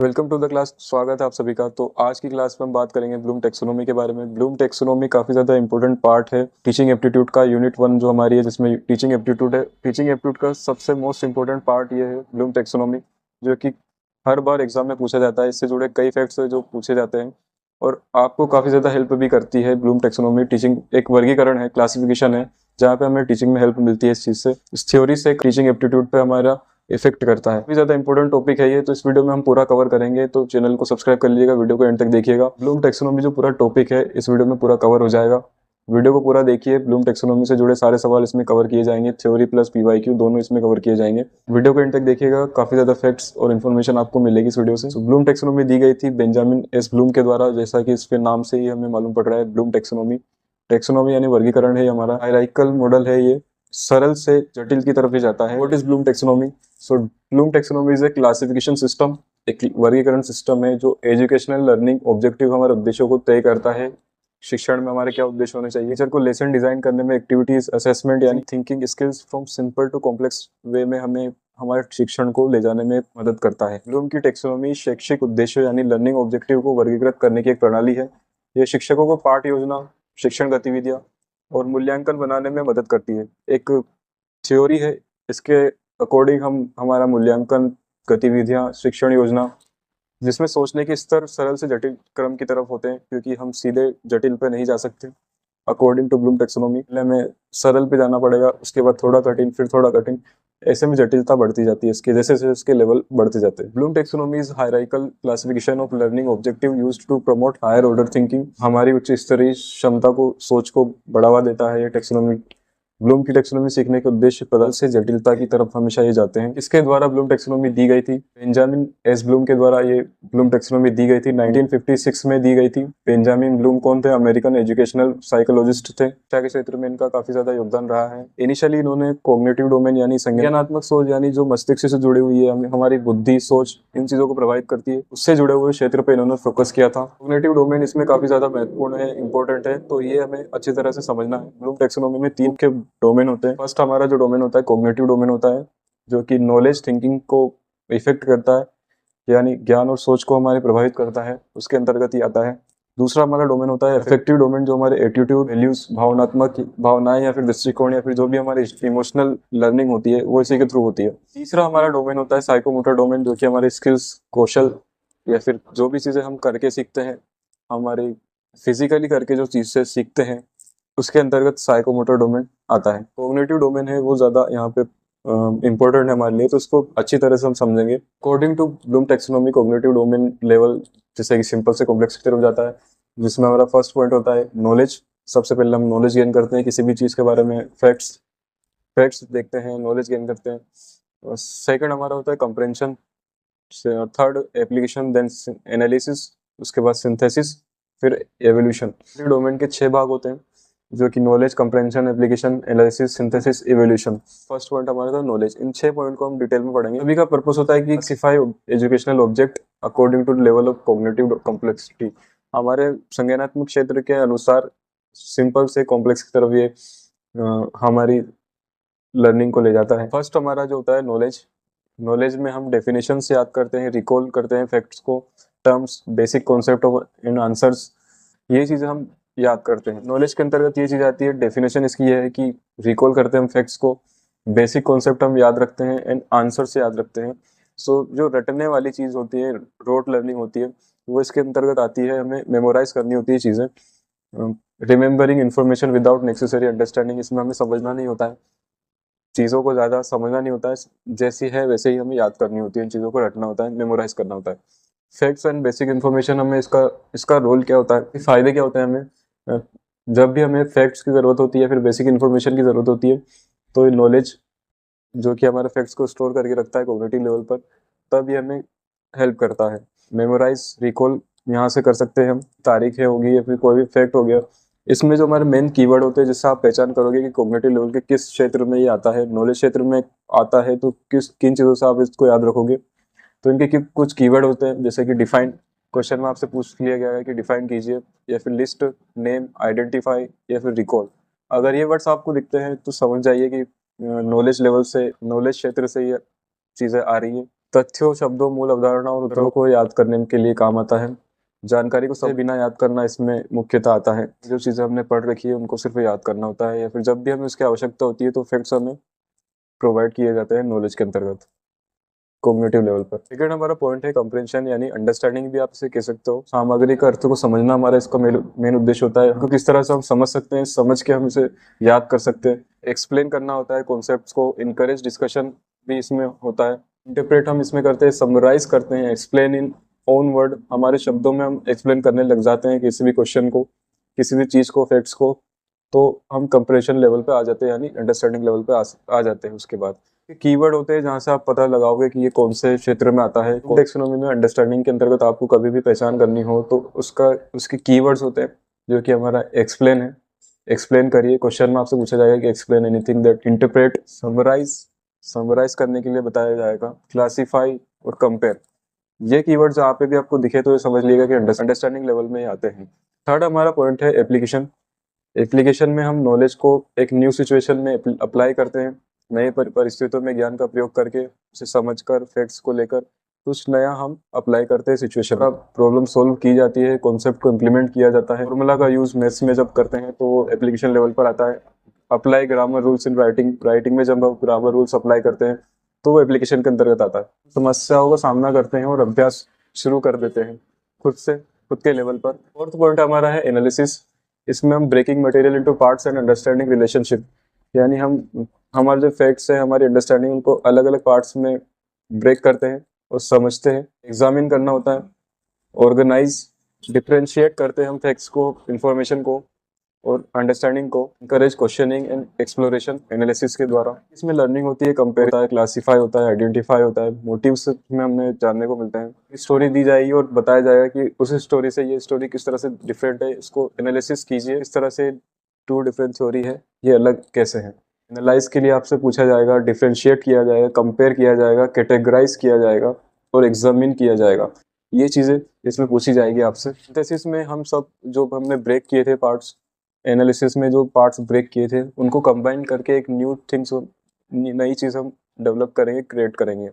Welcome to the class. स्वागत है आप सभी का। तो आज की क्लास में हम बात करेंगे ब्लूम टेक्सोनोमी के बारे में। ब्लूम टेक्सोनोमी काफ़ी ज़्यादा इंपॉर्टेंट पार्ट है टीचिंग एप्टीट्यूड का। यूनिट 1 जो हमारी है जिसमें टीचिंग एप्टीट्यूड है, टीचिंग एप्टीट्यूड का सबसे मोस्ट इंपॉर्टेंट पार्ट ये है ब्लूम टेक्सोनोमी, जो कि हर बार एग्जाम में पूछा जाता है। इससे जुड़े कई फैक्ट्स है जो पूछे जाते हैं और आपको काफ़ी ज़्यादा हेल्प भी करती है ब्लूम टेक्सोनोमी। टीचिंग एक वर्गीकरण है, क्लासिफिकेशन है, जहाँ पे हमें टीचिंग में हेल्प मिलती है इस चीज़ से। इस थ्योरी से टीचिंग एप्टीट्यूड पे हमारा इफेक्ट करता है। काफी ज्यादा इंपॉर्टेंट टॉपिक है ये, तो इस वीडियो में हम पूरा कवर करेंगे। तो चैनल को सब्सक्राइब कर लीजिएगा, वीडियो को एंड तक देखिएगा। ब्लूम टेक्सोनोमी जो पूरा टॉपिक है इस वीडियो में पूरा कवर हो जाएगा। वीडियो को पूरा देखिए, ब्लूम टेक्सोनोमी से जुड़े सारे सवाल इसमें कवर किए जाएंगे, थ्योरी प्लस पीवाईक्यू दोनों इसमें कवर किए जाएंगे। वीडियो को एंड तक देखिएगा, काफी ज्यादा फैक्ट्स और इन्फॉर्मेशन आपको मिलेगी इस वीडियो से। ब्लूम टेक्सोनोमी दी गई थी बेंजामिन एस ब्लूम के द्वारा, जैसा कि इसके नाम से ही हमें मालूम पड़ रहा है। ब्लूम टेक्सोनोमी, टेक्सोनोमी यानी वर्गीकरण है हमारा, हायरार्किकल मॉडल है ये, सरल से जटिल की तरफ ही जाता है। What is Bloom taxonomy? So Bloom taxonomy is a classification system, एक वर्गीकरण सिस्टम है जो एजुकेशनल लर्निंग ऑब्जेक्टिव, हमारे उद्देश्यों को तय करता है। शिक्षण में हमारे क्या उद्देश्य होने चाहिए, टीचर को लेसन डिजाइन करने में, एक्टिविटीज असेसमेंट यानी thinking skills from simple to complex way में हमें हमारे शिक्षण को ले जाने में मदद करता है। ब्लूम की टेक्सोनोमी शैक्षिक उद्देश्य यानी लर्निंग ऑब्जेक्टिव को वर्गीकृत करने की एक प्रणाली है। यह शिक्षकों को पाठ योजना, शिक्षण गतिविधियां और मूल्यांकन बनाने में मदद करती है। एक थ्योरी है, इसके अकॉर्डिंग हम हमारा मूल्यांकन, गतिविधियां, शिक्षण योजना, जिसमें सोचने के स्तर सरल से जटिल क्रम की तरफ होते हैं, क्योंकि हम सीधे जटिल पे नहीं जा सकते। अकॉर्डिंग टू ब्लूम टेक्सोनोमी पहले हमें सरल पे जाना पड़ेगा, उसके बाद थोड़ा कठिन, फिर थोड़ा कठिन, ऐसे में जटिलता बढ़ती जाती है इसके, जैसे जैसे इसके लेवल बढ़ते जाते हैं। Bloom taxonomy is hierarchical classification of learning objective used to promote higher order thinking. हमारी उच्च स्तरीय क्षमता को, सोच को बढ़ावा देता है ये टेक्सोनोमी। ब्लूम की टेक्सोनोमी सीखने के उद्देश्य पदार्थ से जटिलता की तरफ हमेशा ये जाते हैं। इसके द्वारा ब्लूम टेक्सोनोमी दी गई थी बेंजामिन एस ब्लूम के द्वारा। ये ब्लूम टेक्सोनोमी दी गई थी 1956 में दी गई थी। बेंजामिन ब्लूम कौन थे? अमेरिकन एजुकेशनल साइकोलॉजिस्ट थे। शिक्षा के क्षेत्र में इनका काफी ज्यादा योगदान रहा है। इनिशियली इन्होंने कॉग्निटिव डोमेन यानी संज्ञानात्मक सोच, यानी जो मस्तिष्क से जुड़ी हुई है, हमारी बुद्धि, सोच, इन चीजों को प्रभावित करती है, उससे जुड़े हुए क्षेत्र पे इन्होंने फोकस किया था। कॉग्निटिव डोमेन इसमें काफी ज्यादा महत्वपूर्ण है, इंपॉर्टेंट है, तो ये हमें अच्छी तरह से समझना है। ब्लूम टेक्सोनोमी में 3 के डोमेन होते हैं। फर्स्ट हमारा जो डोमेन होता है कॉग्निटिव डोमेन होता है, जो कि नॉलेज थिंकिंग को इफेक्ट करता है, यानी ज्ञान और सोच को हमारे प्रभावित करता है, उसके अंतर्गत ही आता है। दूसरा हमारा डोमेन होता है अफेक्टिव डोमेन, जो हमारे एटीट्यूड, वैल्यूज, भावनात्मक भावनाएं या फिर दृष्टिकोण या फिर जो भी हमारी इमोशनल लर्निंग होती है वो इसी के थ्रू होती है। तीसरा हमारा डोमेन होता है साइकोमोटर डोमेन, जो कि हमारे स्किल्स, कौशल या फिर जो भी चीजें हम करके सीखते हैं, हमारी फिजिकली करके जो चीज से सीखते हैं, उसके अंतर्गत साइकोमोटर डोमेन आता है। कॉग्निटिव डोमेन है वो ज्यादा यहाँ पे इंपॉर्टेंट है हमारे लिए, तो उसको अच्छी तरह से हम समझेंगे। According to Bloom taxonomy cognitive domain level जैसे कि सिंपल से कॉम्प्लेक्स की तरफ जाता है, जिसमें हमारा फर्स्ट पॉइंट होता है नॉलेज। सबसे पहले हम नॉलेज गेन करते हैं किसी भी चीज के बारे में, फैक्ट्स फैक्ट्स देखते हैं, नॉलेज गेन करते हैं। सेकंड हमारा होता है comprehension, third application, then analysis, उसके बाद सिंथेसिस, फिर एवोल्यूशन। डोमेन के 6 भाग होते हैं, जो कि knowledge, compression, application, analysis, synthesis, evolution. First point हमारा था नॉलेज। इन 6 पॉइंट को हम डिटेल में पढ़ेंगे। अभी का पर्पस होता है कि classify educational object according to level of cognitive complexity. हमारे संज्ञानात्मक क्षेत्र के अनुसार सिंपल से कॉम्प्लेक्स की तरफ ये हमारी लर्निंग को ले जाता है। फर्स्ट हमारा जो होता है नॉलेज। नॉलेज में हम डेफिनेशन से याद करते हैं, रिकॉल करते हैं फैक्ट्स को, terms, basic concept of in answers, ये चीज़ें हम याद करते हैं। नॉलेज के अंतर्गत ये चीज़ आती है। डेफिनेशन इसकी ये है कि रिकॉल करते हैं हम फैक्ट्स को, बेसिक कॉन्सेप्ट हम याद रखते हैं एंड आंसर से याद रखते हैं। सो जो रटने वाली चीज़ होती है, रोट लर्निंग होती है, वो इसके अंतर्गत आती है। हमें मेमोराइज करनी होती है चीज़ें। Remembering information without necessary understanding, इसमें हमें समझना नहीं होता है, चीज़ों को ज़्यादा समझना नहीं होता है, जैसी है वैसे ही हमें याद करनी होती है, इन चीज़ों को रटना होता है, मेमोराइज करना होता है। फैक्ट्स एंड बेसिक इन्फॉर्मेशन, हमें इसका रोल क्या होता है, फायदे क्या होते हैं हमें जब भी हमें फैक्ट्स की ज़रूरत होती है, फिर बेसिक इन्फॉर्मेशन की ज़रूरत होती है, तो नॉलेज जो कि हमारे फैक्ट्स को स्टोर करके रखता है कॉग्निटिव लेवल पर, तब ये हमें हेल्प करता है। मेमोराइज, रिकॉल यहाँ से कर सकते हैं हम, तारीखें होगी या फिर कोई भी फैक्ट हो गया। इसमें जो हमारे मेन कीवर्ड होते हैं, जिससे आप पहचान करोगे कि कॉग्निटिव लेवल के किस क्षेत्र में ये आता है। नॉलेज क्षेत्र में आता है तो किन चीज़ों से आप इसको याद रखोगे, तो इनके कुछ कीवर्ड होते हैं, जैसे कि डिफाइन, क्वेश्चन में आपसे पूछ लिया गया है कि डिफाइन कीजिए, या फिर लिस्ट, नेम, आइडेंटिफाई, या फिर रिकॉल। अगर ये वर्ड्स आपको दिखते हैं तो समझ जाइए कि नॉलेज लेवल से, नॉलेज क्षेत्र से ये चीज़ें आ रही है। तथ्यों, शब्दों, मूल अवधारणा और उत्तरों को याद करने के लिए काम आता है। जानकारी को सब बिना याद करना इसमें मुख्यतः आता है। जो चीज़ें हमने पढ़ रखी है उनको सिर्फ याद करना होता है, या फिर जब भी हमें उसकी आवश्यकता होती है तो फैक्ट्स हमें प्रोवाइड किए जाते हैं नॉलेज के अंतर्गत कॉग्निटिव लेवल पर। सेकंड हमारा पॉइंट है कंप्रेंशन, यानी अंडरस्टैंडिंग भी आप इसे कह सकते हो। सामग्री का अर्थ को समझना हमारा इसका मेन उद्देश्य होता है। तो किस तरह से हम समझ सकते हैं, समझ के हम इसे याद कर सकते हैं। एक्सप्लेन करना होता है कॉन्सेप्ट्स को। इनकरेज डिस्कशन भी इसमें होता है। इंटरप्रेट हम इसमें करते हैं, समराइज करते हैं। एक्सप्लेन इन ओन वर्ड, हमारे शब्दों में हम एक्सप्लेन करने लग जाते हैं किसी भी क्वेश्चन को, किसी भी चीज़ को, फैक्ट्स को। तो हम कंप्रेशन लेवल पे आ जाते हैं, यानी अंडरस्टैंडिंग लेवल पे आ जाते हैं। उसके बाद कीवर्ड होते हैं जहाँ से आप पता लगाओगे कि ये कौन से क्षेत्र में आता है। टेक्सोनोमी में अंडरस्टैंडिंग के अंतर्गत आपको कभी भी पहचान करनी हो तो उसके कीवर्ड्स होते हैं, जो कि हमारा एक्सप्लेन है। एक्सप्लेन करिए, क्वेश्चन में आपसे पूछा जाएगा कि explain anything that. Interpret, summarize करने के लिए बताया जाएगा। क्लासीफाई और कंपेयर, ये कीवर्ड जहाँ पे भी आपको दिखे तो ये समझ लीजिएगा कि अंडरस्टैंडिंग लेवल में आते हैं। थर्ड हमारा पॉइंट है एप्लीकेशन। एप्लीकेशन में हम नॉलेज को एक न्यू सिचुएशन में अप्लाई करते हैं। नए परिस्थितियों में ज्ञान का प्रयोग करके, उसे समझकर, फैक्ट्स को लेकर कुछ नया हम अप्लाई करते हैं सिचुएशन पर। प्रॉब्लम सॉल्व की जाती है, कॉन्सेप्ट को इम्प्लीमेंट किया जाता है। फॉर्मूला का यूज मैथ्स में जब करते हैं तो एप्लीकेशन लेवल पर आता है। Apply grammar rules in writing में जब हम ग्रामर रूल्स अप्लाई करते हैं तो वो एप्लीकेशन के अंतर्गत आता है। समस्याओं का सामना करते हैं और अभ्यास शुरू कर देते हैं खुद के लेवल पर। फोर्थ पॉइंट हमारा है एनालिसिस। इसमें हम breaking material into parts and understanding relationship, यानी हम हमारे जो फैक्ट्स हैं, हमारी अंडरस्टैंडिंग, उनको अलग अलग पार्ट्स में ब्रेक करते हैं और समझते हैं। एग्जामिन करना होता है, ऑर्गेनाइज, डिफ्रेंशिएट करते हैं हम फैक्ट्स को, इंफॉर्मेशन को और अंडरस्टैंडिंग को। Encourage questioning and exploration analysis के द्वारा। इसमें लर्निंग होती है, कंपेयर होता है, क्लासीफाई होता है, आइडेंटिफाई होता है। मोटिव्स में हमें जानने को मिलते हैं। स्टोरी दी जाएगी और बताया जाएगा कि उस स्टोरी से ये स्टोरी किस तरह से डिफरेंट है, इसको एनालिसिस कीजिए। इस तरह से टू डिफरेंट थ्योरी है, ये अलग कैसे है। एनालाइज के लिए आपसे पूछा जाएगा, डिफ्रेंशिएट किया जाएगा, कंपेयर किया जाएगा, कैटेगराइज किया जाएगा और एग्जामिन किया जाएगा। ये चीज़ें इसमें पूछी जाएगी आपसे। सिंथेसिस में हम सब जो हमने ब्रेक किए थे पार्ट्स, एनालिसिस में जो पार्ट्स ब्रेक किए थे उनको कंबाइन करके एक न्यू थिंग्स, नई चीज़ हम डेवलप करेंगे, क्रिएट करेंगे।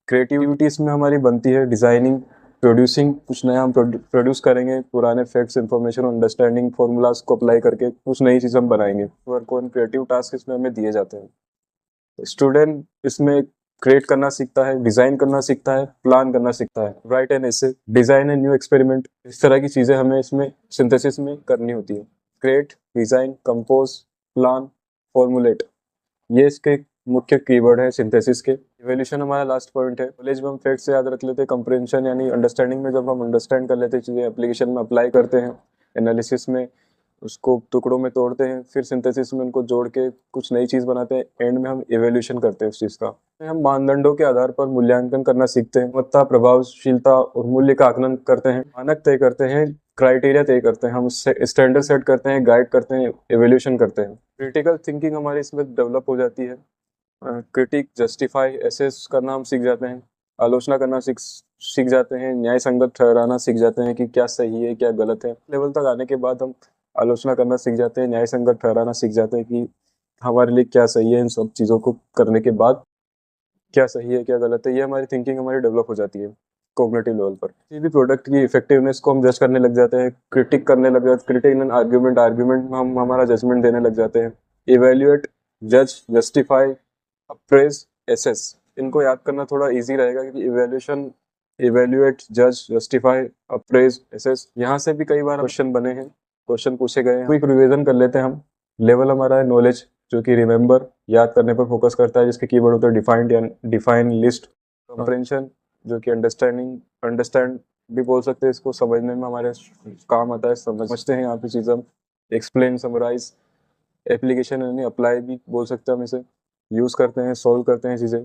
क्रिएटिविटी इसमें हमारी बनती है डिज़ाइनिंग, प्रोड्यूसिंग। कुछ नया हम प्रोड्यूस करेंगे, पुराने फैक्ट्स, इंफॉर्मेशन, अंडरस्टैंडिंग, फॉर्मूलाज को अप्लाई करके कुछ नई चीज़ हम बनाएंगे। वर्क ऑन क्रिएटिव टास्क इसमें हमें दिए जाते हैं। स्टूडेंट इसमें क्रिएट करना सीखता है, डिज़ाइन करना सीखता है, प्लान करना सीखता है। Right an essay, design and new experiment, इस तरह की चीज़ें हमें इसमें सिंथेसिस में करनी होती है। Create, design, compose, plan, formulate, ये इसके मुख्य कीवर्ड है सिंथेसिस के। इवोल्यूशन हमारा लास्ट पॉइंट है। नॉलेज में हम फैक्ट से याद रख लेते हैं। कंप्रेंशन यानी अंडरस्टैंडिंग में जब हम अंडरस्टैंड कर लेते हैं चीज़ें, एप्लीकेशन में अप्लाई करते हैं, एनालिसिस में उसको टुकड़ों में तोड़ते हैं, फिर सिंथेसिस में उनको जोड़ के कुछ नई चीज़ बनाते हैं, एंड में हम इवोल्यूशन करते हैं उस चीज़ का। हम मानदंडों के आधार पर मूल्यांकन करना सीखते हैं। गुणवत्ता, प्रभावशीलता और मूल्य का आकलन करते हैं, मानक तय करते हैं, क्राइटेरिया तय करते हैं, हम स्टैंडर्ड सेट करते हैं, गाइड करते हैं, एवोल्यूशन करते हैं। क्रिटिकल थिंकिंग हमारी इसमें डेवलप हो जाती है। क्रिटिक, जस्टिफाई, एसेस करना हम सीख जाते हैं। आलोचना करना सीख जाते हैं। न्याय संगत ठहराना सीख जाते हैं कि क्या सही है क्या गलत है। लेवल तक आने के बाद हम आलोचना करना सीख जाते हैं, न्याय संगत ठहराना सीख जाते हैं कि हमारे लिए क्या सही है। इन सब चीज़ों को करने के बाद क्या सही है क्या गलत है, ये हमारी थिंकिंग हमारी डेवलप हो जाती है कॉग्निटिव लेवल पर। किसी भी प्रोडक्ट की इफेक्टिवनेस को हम जज करने लग जाते हैं, क्रिटिक करने लग जाते हैं। क्रिटिक एंड आर्ग्यूमेंट में हम हमारा जजमेंट देने लग जाते हैं। इवेल्युएट, जज, जस्टिफाई, अप्रेज, एसेस, इनको याद करना थोड़ा इजी रहेगा क्योंकि इवेल्यूशन, इवेल्युएट, जज, जस्टिफाई, अप्रेज, एसेस, यहाँ से भी कई बार क्वेश्चन बने हैं, क्वेश्चन पूछे गए हैं। क्विक रिवीजन कर लेते हैं हम। लेवल हमारा है नॉलेज, जो कि रिमेंबर, याद करने पर फोकस करता है, जिसके कीवर्ड होते हैं डिफाइंड या डिफाइन, लिस्ट। कंप्रेंशन, जो कि अंडरस्टैंड भी बोल सकते हैं इसको, समझने में हमारे काम आता है, समझते हैं यहाँ पे चीज़ हम। एक्सप्लेन, समराइज, एप्लीकेशन यानी अप्लाई भी बोल सकते हैं हम इसे, यूज़ करते हैं, सॉल्व करते हैं चीज़ें।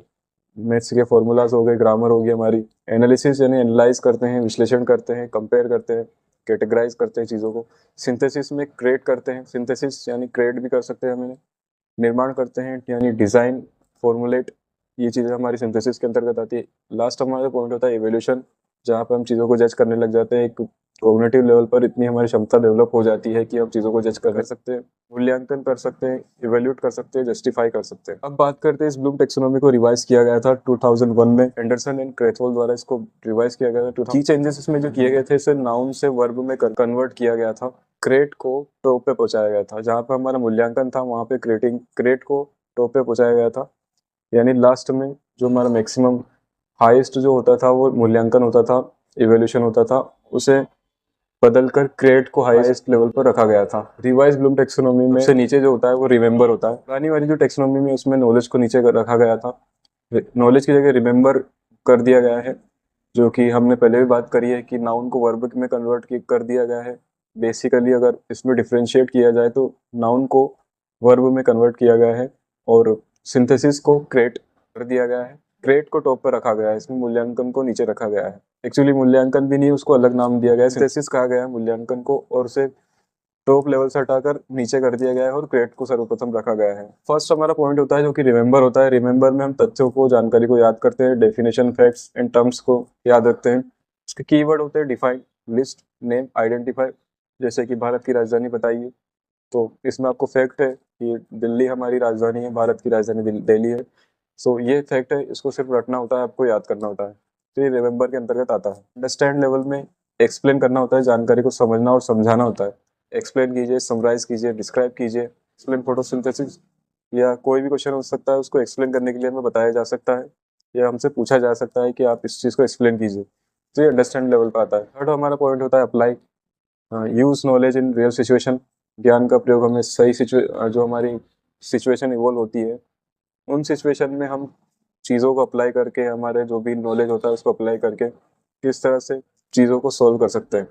मैथ्स के फॉर्मूलाज हो गए, ग्रामर हो गई हमारी। एनालिसिस यानी एनालाइज करते हैं, विश्लेषण करते हैं, कंपेयर करते हैं, कैटेगराइज करते हैं चीज़ों को। सिंथेसिस में क्रिएट करते हैं, सिंथेसिस यानी क्रिएट भी कर सकते हैं हमें, निर्माण करते हैं यानी डिज़ाइन, फॉर्मुलेट, ये चीज़ें हमारी सिंथेसिस के अंतर्गत आती है। लास्ट हमारा पॉइंट होता है एवोल्यूशन, जहाँ पर हम चीज़ों को जज करने लग जाते हैं, एक कॉग्निटिव लेवल पर इतनी हमारी क्षमता डेवलप हो जाती है कि हम चीज़ों को जज कर सकते हैं, मूल्यांकन कर सकते हैं, इवेल्यूट कर सकते हैं, जस्टिफाई कर सकते हैं। अब बात करते हैं, इस ब्लूम टेक्सोनॉमी को रिवाइज किया गया था 2001 में, एंडरसन एंड क्रेथवॉल द्वारा इसको रिवाइज किया गया था। की चेंजेस इसमें जो किए गए थे, इसे नाउन से वर्ब में कन्वर्ट किया गया था। क्रेट को टॉप पे पहुंचाया गया था, जहाँ पे हमारा मूल्यांकन था वहाँ पे क्रेट को टॉप पे पहुंचाया गया था, यानी लास्ट में जो हमारा मैक्सिमम हाईएस्ट जो होता था वो मूल्यांकन होता था, इवोल्यूशन होता था, उसे बदलकर क्रेट को हाईएस्ट लेवल पर रखा गया था। रिवाइज ब्लूम टेक्सोनॉमी में सबसे नीचे जो होता है वो रिमेंबर होता है। पुरानी वाली जो टेक्सोनॉमी में उसमें नॉलेज को नीचे रखा गया था, नॉलेज की जगह रिमेंबर कर दिया गया है, जो कि हमने पहले भी बात करी है कि नाउन को वर्ब में कन्वर्ट कर दिया गया है। बेसिकली अगर इसमें डिफ्रेंशिएट किया जाए तो नाउन को वर्ब में कन्वर्ट किया गया है और सिंथेसिस को क्रेट कर दिया गया है। क्रेट को टॉप पर रखा गया है, इसमें मूल्यांकन को नीचे रखा गया है। एक्चुअली मूल्यांकन भी नहीं, उसको अलग नाम दिया गया है, सिंथेसिस कहा गया है मूल्यांकन को, और उसे टॉप लेवल से हटाकर नीचे कर दिया गया है और क्रेट को सर्वप्रथम रखा गया है। फर्स्ट हमारा पॉइंट होता है जो कि रिमेंबर होता है। रिमेंबर में हम तथ्यों को, जानकारी को याद करते हैं, डेफिनेशन, फैक्ट्स एंड टर्म्स को याद रखते हैं। इसके कीवर्ड होते हैं डिफाइन, लिस्ट, नेम, आइडेंटिफाई। जैसे कि भारत की राजधानी बताइए, तो इसमें आपको फैक्ट है कि दिल्ली हमारी राजधानी है, भारत की राजधानी दिल्ली है। सो ये फैक्ट है, इसको सिर्फ रटना होता है, आपको याद करना होता है, तो ये रिमेंबर के अंतर्गत आता है। अंडरस्टैंड लेवल में एक्सप्लेन करना होता है, जानकारी को समझना और समझाना होता है। एक्सप्लेन कीजिए, समराइज कीजिए, डिस्क्राइब कीजिए। एक्सप्लेन फोटोसिंथेसिस या कोई भी क्वेश्चन हो सकता है, उसको एक्सप्लेन करने के लिए हमें बताया जा सकता है या हमसे पूछा जा सकता है कि आप इस चीज़ को एक्सप्लेन कीजिए, तो ये अंडरस्टैंड लेवल पर आता है। थर्ड हमारा पॉइंट होता है apply, use knowledge in real situation. ज्ञान का प्रयोग हमें सही जो हमारी सिचुएशन इवॉल्व होती है, उन सिचुएशन में हम चीज़ों को अप्लाई करके, हमारे जो भी नॉलेज होता है उसको अप्लाई करके किस तरह से चीज़ों को सॉल्व कर सकते हैं।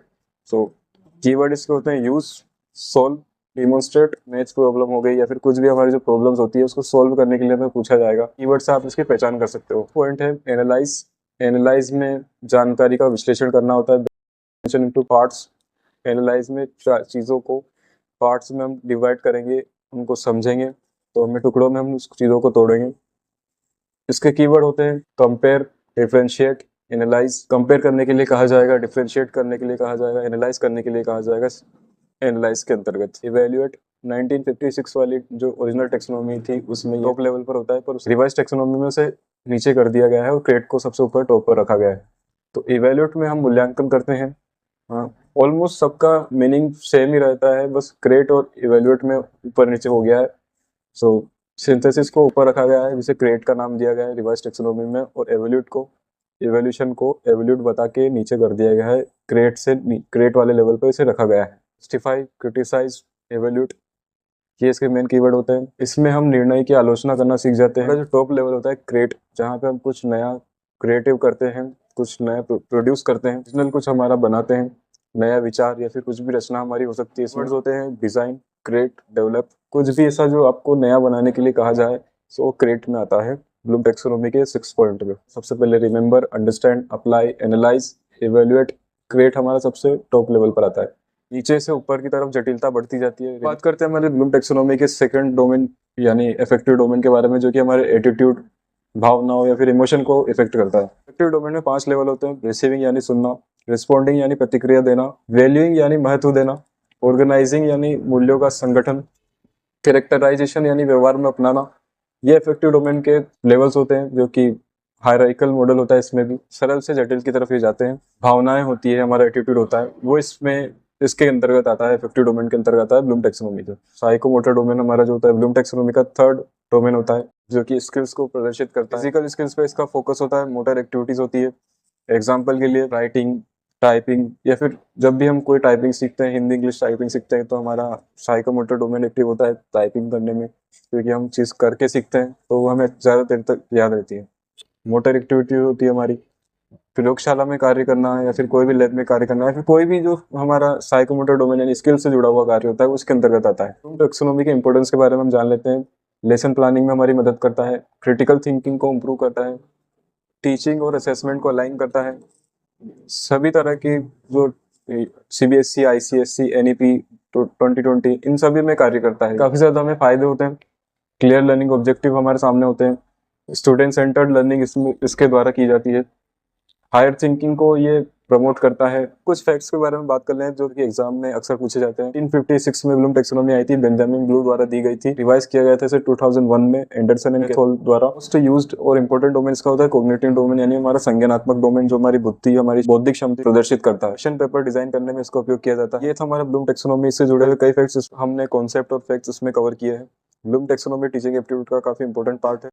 सो कीवर्ड इसके होते हैं use, solve, demonstrate. Maths problem हो गई या फिर कुछ भी हमारी जो प्रॉब्लम्स होती है उसको सॉल्व करने के लिए हमें पूछा जाएगा, कीवर्ड से आप इसकी पहचान कर सकते हो। पॉइंट है एनालाइज। एनालाइज में जानकारी का विश्लेषण करना होता है, इनटू पार्ट्स। एनालाइज में चीज़ों को पार्ट्स में हम डिवाइड करेंगे, उनको समझेंगे, तो हमें टुकड़ों में हम उस चीज़ों को तोड़ेंगे। इसके कीवर्ड होते हैं कंपेयर, डिफरेंशिएट, एनालाइज। कंपेयर करने के लिए कहा जाएगा, डिफरेंशिएट करने के लिए कहा जाएगा, एनालाइज करने के लिए कहा जाएगा। एनालाइज के अंतर्गत इवेल्युएट 1956 वाली जो ओरिजिनल टेक्सोनॉमी थी उसमें टॉप लेवल पर होता है, पर रिवाइज टेक्सोनॉमी में उसे नीचे कर दिया गया है और क्रेट को सबसे ऊपर टॉप पर रखा गया है। तो इवेल्युएट में हम मूल्यांकन करते हैं। हाँ, ऑलमोस्ट सबका मीनिंग सेम ही रहता है, बस क्रेट और इवेल्युएट में ऊपर नीचे हो गया है। सो सिंथेसिस को ऊपर रखा गया है, जिसे क्रेट का नाम दिया गया है रिवर्स टेक्सोनॉमी में, और एवोल्यूशन को एवोल्यूट बता के नीचे कर दिया गया है, क्रेट वाले लेवल पर इसे रखा गया है। जस्टिफाई, क्रिटिसाइज, एवोल्यूट, ये इसके मेन कीवर्ड होते हैं। इसमें हम निर्णय की आलोचना करना सीख जाते हैं। जो टॉप लेवल होता है क्रेट, जहाँ पे हम कुछ नया क्रिएटिव करते हैं, कुछ नया प्रोड्यूस करते हैं, ओरिजिनल कुछ हमारा बनाते हैं, नया विचार या फिर कुछ भी रचना हमारी हो सकती है। इसमें होते हैं डिजाइन, क्रिएट, डेवलप, कुछ भी ऐसा जो आपको नया बनाने के लिए कहा जाए, सो क्रिएट में आता है ब्लूम टेक्सोनॉमी के 6 पॉइंट में। सबसे पहले remember, understand, apply, analyse, evaluate, create हमारा सबसे टॉप लेवल पर आता है। नीचे से ऊपर की तरफ जटिलता बढ़ती जाती है। बात करते हैं हमारे ब्लूम टेक्सोनॉमी के सेकंड डोमेन यानी अफेक्टिव डोमेन के बारे में, जो कि हमारे एटीट्यूड, भावनाओं या फिर इमोशन को इफेक्ट करता है। अफेक्टिव डोमेन में 5 लेवल होते हैं। रिसीविंग यानी सुनना, रिस्पॉन्डिंग यानी प्रतिक्रिया देना, वैल्यूइंग यानी महत्व देना, ऑर्गेनाइजिंग यानी मूल्यों का संगठन, कैरेक्टराइजेशन यानी व्यवहार में अपनाना। ये अफेक्टिव डोमेन के लेवल्स होते हैं, जो कि हायरार्किकल मॉडल होता है। इसमें भी सरल से जटिल की तरफ ही जाते हैं। भावनाएं होती है, हमारा एटीट्यूड होता है, वो इसमें इसके अंतर्गत आता है, अफेक्टिव डोमेन के अंतर्गत आता है ब्लूम टेक्सोनॉमी का। साइकोमोटर डोमेन हमारा जो होता है ब्लूम टेक्सोनॉमी का थर्ड डोमेन होता है, जो कि स्किल्स को प्रदर्शित करता है। फिजिकल स्किल्स पे इसका फोकस होता है, मोटर एक्टिविटीज होती है। एग्जाम्पल के लिए राइटिंग, टाइपिंग, या फिर जब भी हम कोई टाइपिंग सीखते हैं, हिंदी इंग्लिश टाइपिंग सीखते हैं, तो हमारा साइकोमोटर डोमेन एक्टिव होता है टाइपिंग करने में, क्योंकि हम चीज़ करके सीखते हैं तो वो हमें ज़्यादा देर तक याद रहती है। मोटर एक्टिविटी होती है हमारी प्रयोगशाला में कार्य करना है, या फिर कोई भी लैब में कार्य करना है, फिर कोई भी जो हमारा साइकोमोटर डोमेन यानी स्किल से जुड़ा हुआ कार्य होता है, उसके अंतर्गत आता है। टेक्सोनॉमी के इंपॉर्टेंस के बारे में हम जान लेते हैं। लेसन प्लानिंग में हमारी मदद करता है, क्रिटिकल थिंकिंग को इम्प्रूव करता है, टीचिंग और असेसमेंट को अलाइन करता है, सभी तरह की जो सीबीएसई, आईसीएसई, एनईपी 2020 इन सभी में कार्य करता है। काफ़ी ज़्यादा हमें फायदे होते हैं। क्लियर लर्निंग ऑब्जेक्टिव हमारे सामने होते हैं। स्टूडेंट सेंटर्ड लर्निंग इसके द्वारा की जाती है। हायर थिंकिंग को ये प्रमोट करता है। कुछ फैक्ट्स के बारे में बात कर लें जो कि एग्जाम में अक्सर पूछे जाते हैं। 1956 में ब्लूम टेक्सोनॉमी आई थी, बेंजामिन ब्लू द्वारा दी गई थी। रिवाइज किया गया था इसे 2001 में एंडरसन एंड कैथोल द्वारा। मोस्ट यूज्ड और इंपॉर्टेंट डोमेन इसका होता है कॉग्निटिव डोमेन, यानी हमारा संज्ञानात्मक डोमेन जो हमारी बुद्धि, हमारी बौद्धिक क्षमता प्रदर्शित करता है। क्वेश्चन पेपर डिजाइन करने में इसका उपयोग किया जाता है। ये था हमारा ब्लूम टेक्सोनॉमी से जुड़े हुए कई फैक्ट्स हमने कॉन्सेप्ट और फैक्ट्स इसमें कवर किए हैं। ब्लूम टेक्सोनॉमी टीचिंग एप्टीट्यूड का काफी इंपॉर्टेंट पार्ट है।